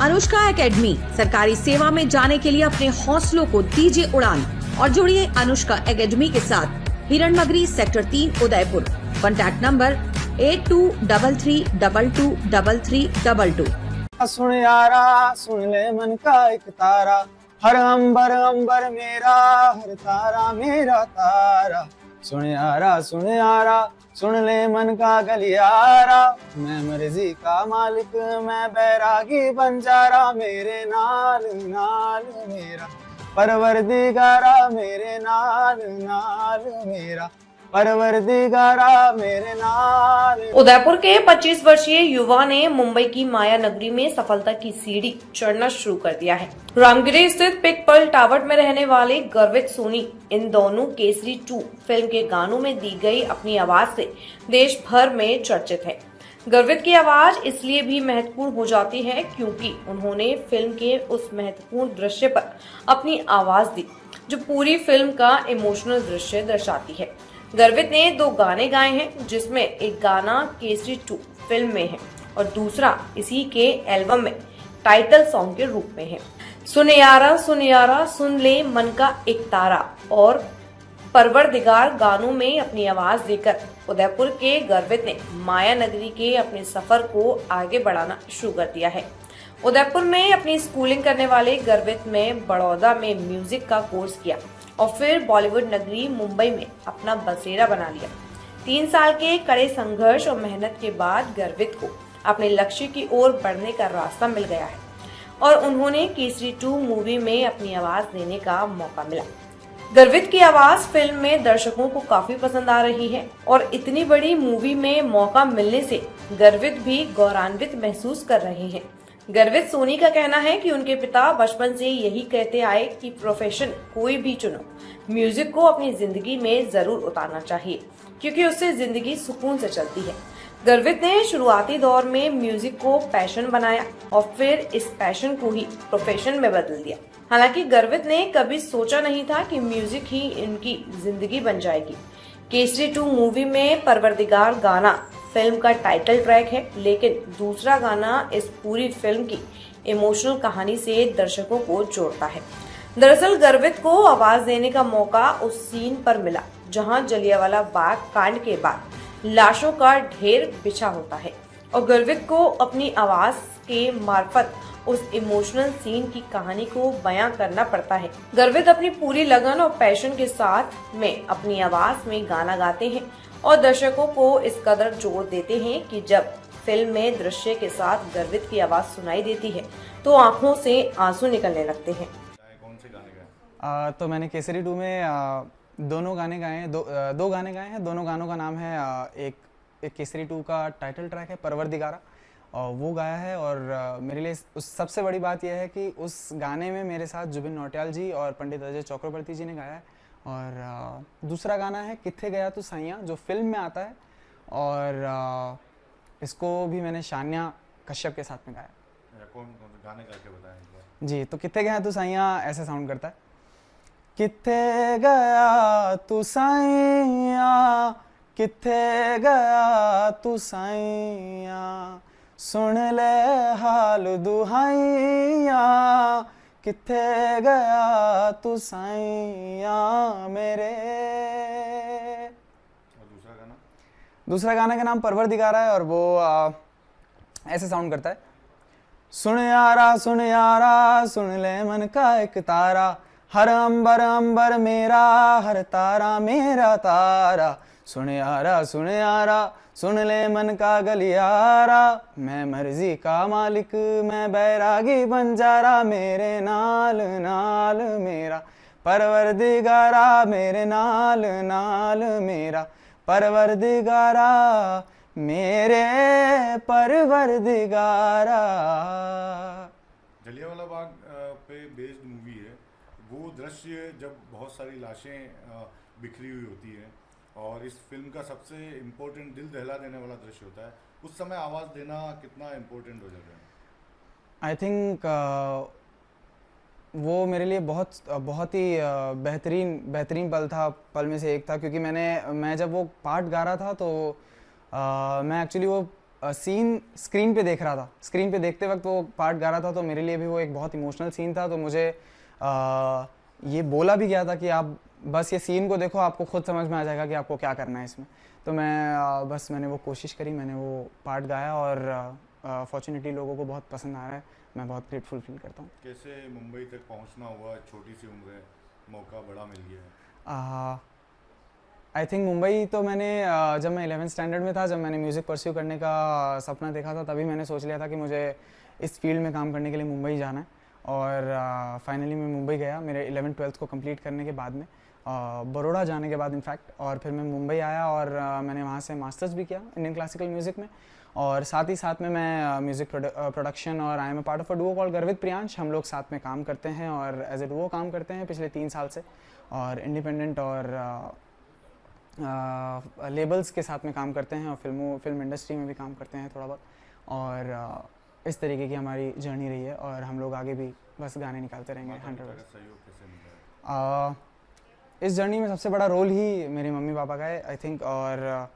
Anushka academy, सरकारी सेवा में जाने के लिए अपने हौसलों को दीजिए उड़ान और जुड़िए अनुष्का एकेडमी के साथ। Hiranmagri sector 3 Udaipur. Contact number 8233223322। सुन यारा सुन ले मन का एक तारा, हर अंबर अंबर मेरा, हर तारा मेरा तारा। सुन यारा सुन ले मन का गलियारा, मैं मर्जी का मालिक मैं बैरागी बंजारा। मेरे नाल नाल मेरा परवरदिगारा, मेरे नाल नाल मेरा परवरदिगारा, मेरे नाल। उदयपुर के 25 वर्षीय युवा ने मुंबई की माया नगरी में सफलता की सीढ़ी चढ़ना शुरू कर दिया है। रामगिरी स्थित पिक पर्ल टावर में रहने वाले गर्वित सोनी इन दोनों केसरी 2 फिल्म के गानों में दी गई अपनी आवाज से देश भर में चर्चित है। गर्वित की आवाज इसलिए भी महत्वपूर्ण हो जाती है क्योंकि उन्होंने फिल्म के उस महत्वपूर्ण दृश्य पर अपनी आवाज दी जो पूरी फिल्म का इमोशनल दृश्य दर्शाती है। गर्वित ने 2 गाने गाए हैं, जिसमें एक गाना केसरी 2 फिल्म में है और दूसरा इसी के एल्बम में टाइटल सॉन्ग के रूप में है। सुन यारा सुन ले मन का एक तारा और परवरदिगार गानों में अपनी आवाज देकर उदयपुर के गर्वित ने माया नगरी के अपने सफर को आगे बढ़ाना शुरू कर दिया है। उदयपुर में अपनी स्कूलिंग करने वाले गर्वित में बड़ौदा में म्यूजिक का कोर्स किया और फिर बॉलीवुड नगरी मुंबई में अपना बसेरा बना लिया। 3 साल के कड़े संघर्ष और मेहनत के बाद गर्वित को अपने लक्ष्य की ओर बढ़ने का रास्ता मिल गया है और उन्होंने केसरी 2 मूवी में अपनी आवाज देने का मौका मिला। गर्वित की आवाज फिल्म में दर्शकों को काफी पसंद आ रही है और इतनी बड़ी मूवी में मौका मिलने से गर्वित भी गौरवान्वित महसूस कर रहे हैं। गर्वित सोनी का कहना है कि उनके पिता बचपन से यही कहते आए कि प्रोफेशन कोई भी चुनो, म्यूजिक को अपनी जिंदगी में जरूर उतारना चाहिए क्योंकि उससे जिंदगी सुकून से चलती है। गर्वित ने शुरुआती दौर में म्यूजिक को पैशन बनाया और फिर इस पैशन को ही प्रोफेशन में बदल दिया। हालांकि गर्वित ने कभी सोचा नहीं था कि म्यूजिक ही इनकी जिंदगी बन जाएगी। केसरी 2 मूवी में परवरदिगार गाना फिल्म का टाइटल ट्रैक है, लेकिन दूसरा गाना इस पूरी फिल्म की इमोशनल कहानी से दर्शकों को जोड़ता है। दरअसल गर्वित को आवाज देने का मौका उस सीन पर मिला जहां जलियांवाला बाग कांड के बाद लाशों का ढेर बिछा होता है और गर्वित को अपनी आवाज के मार्फत उस इमोशनल सीन की कहानी को बयां करना पड़ता है। गर्वित अपनी पूरी लगन और पैशन के साथ में अपनी आवाज में गाना गाते हैं और दर्शकों को इस कदर जोर देते हैं कि जब फिल्म में दृश्य के साथ गर्वित की आवाज सुनाई देती है तो आंखों से आंसू निकलने लगते हैं। कौन से गाने गाए? तो मैंने केसरी 2 में दोनों गाने गाए हैं, दो गाने गाए हैं। दोनों गानों का नाम है एक केसरी 2 का टाइटल ट्रैक है परवरदिगारा और वो गाया है और मेरे लिए उस सबसे बड़ी बात यह है कि उस गाने में मेरे साथ जुबिन नौटियाल जी और पंडित अजय चक्रवर्ती जी ने गाया है। और दूसरा गाना है कित्थे गया तू साइयां जो फिल्म में आता है और इसको भी मैंने शान्या कश्यप के साथ में गाया। कौन कौन गाने गा के बताएं जी। तो कित्थे गया तू साइयां ऐसे साउंड करता है, कित्थे गया तू साइयां, कित्थे गया तू साइयां, सुन ले हाल दुहाइया, कित्थे गया तू साइयां मेरे। और दूसरा गाना का नाम परवरदिगारा है और वो ऐसे साउंड करता है, सुन यारा सुन ले मन का एक तारा, हर अंबर अंबर मेरा, हर तारा मेरा तारा। सुन यारा सुन ले मन का गलियारा, मैं मर्जी का मालिक मैं बैरागी बंजारा। मेरे नाल नाल मेरा परवरदिगारा, मेरे नाल नाल मेरा परवरदिगारा, मेरे परवरदिगारा। जलियांवाला बाग पे बेस्ड मूवी है। वो दृश्य जब बहुत सारी लाशें बिखरी हुई होती है और इस फिल्म का सबसे इम्पोर्टेंट दिल दहला देने वाला दृश्य होता है, उस समय आवाज़ देना कितना इम्पोर्टेंट हो जाता है? आई थिंक वो मेरे लिए बहुत ही बेहतरीन पल में से एक था क्योंकि मैं जब वो पार्ट गा रहा था तो मैं एक्चुअली वो सीन स्क्रीन पे देख रहा था, स्क्रीन पे देखते वक्त वो पार्ट गा रहा था, तो मेरे लिए भी वो एक बहुत इमोशनल सीन था। तो मुझे ये बोला भी गया था कि आप बस ये सीन को देखो, आपको खुद समझ में आ जाएगा कि आपको क्या करना है इसमें। तो मैं बस मैंने वो कोशिश करी, मैंने वो पार्ट गाया और फॉर्चुनेटली लोगों को बहुत पसंद आ रहा है। मैं बहुत ग्रेटफुल फील करता हूँ। कैसे मुंबई तक पहुंचना हुआ, छोटी सी उम्र है, मौका बड़ा मिल गया है? आई थिंक मुंबई तो मैंने जब मैं 11th स्टैंडर्ड में था, जब मैंने म्यूज़िक परस्यू करने का सपना देखा था, तभी मैंने सोच लिया था कि मुझे इस फील्ड में काम करने के लिए मुंबई जाना है। और फाइनली मैं मुंबई गया मेरे 11th-12th को कंप्लीट करने के बाद में, बड़ौदा जाने के बाद इनफैक्ट। और फिर मैं मुंबई आया और मैंने वहाँ से मास्टर्स भी किया इंडियन क्लासिकल म्यूज़िक में। और साथ ही साथ में मैं म्यूज़िक प्रोडक्शन और I am a part of a duo called Garvit Priyansh. हम लोग साथ में काम करते हैं और एज ए डुओ काम करते हैं पिछले 3 साल से, और इंडिपेंडेंट और लेबल्स के साथ में काम करते हैं, और फिल्म इंडस्ट्री में भी काम करते हैं थोड़ा बहुत। और इस तरीके की हमारी जर्नी रही है, और हम लोग आगे भी बस गाने निकालते रहेंगे। 100%। सहयोग कैसे मिला है? इस जर्नी में सबसे बड़ा रोल ही मेरे मम्मी पापा का है आई थिंक। और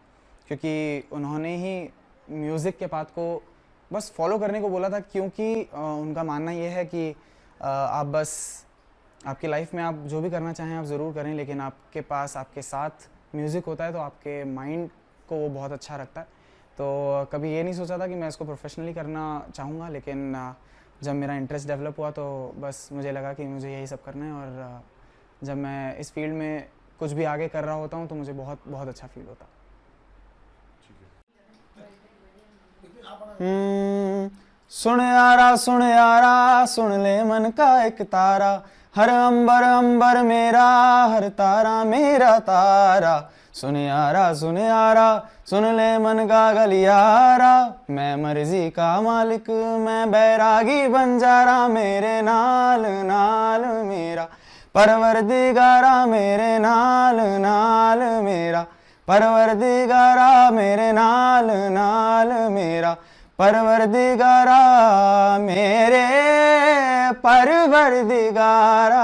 क्योंकि उन्होंने ही म्यूज़िक के पाथ को बस फॉलो करने को बोला था, क्योंकि उनका मानना ये है कि आप बस आपकी लाइफ में आप जो भी करना चाहें आप ज़रूर करें, लेकिन आपके पास आपके साथ म्यूज़िक होता है तो आपके माइंड को वो बहुत अच्छा रखता है। तो कभी ये नहीं सोचा था कि मैं इसको प्रोफेशनली करना चाहूँगा, लेकिन जब मेरा इंटरेस्ट डेवलप हुआ तो बस मुझे लगा कि मुझे यही सब करना है। और जब मैं इस फील्ड में कुछ भी आगे कर रहा होता हूँ तो मुझे बहुत बहुत अच्छा फील होता है। सुन यारा सुन ले मन का एक तारा, हर अंबर मेरा, हर तारा मेरा तारा। सुन यारा सुन ले मन का गलियारा, मैं मर्जी का मालिक मैं बैरागी बंजारा। मेरे नाल नाल मेरा परवरदिगारा, मेरे नाल नाल मेरा परवरदिगारा, मेरे नाल नाल मेरा परवरदिगारा, मेरे परवरदिगारा।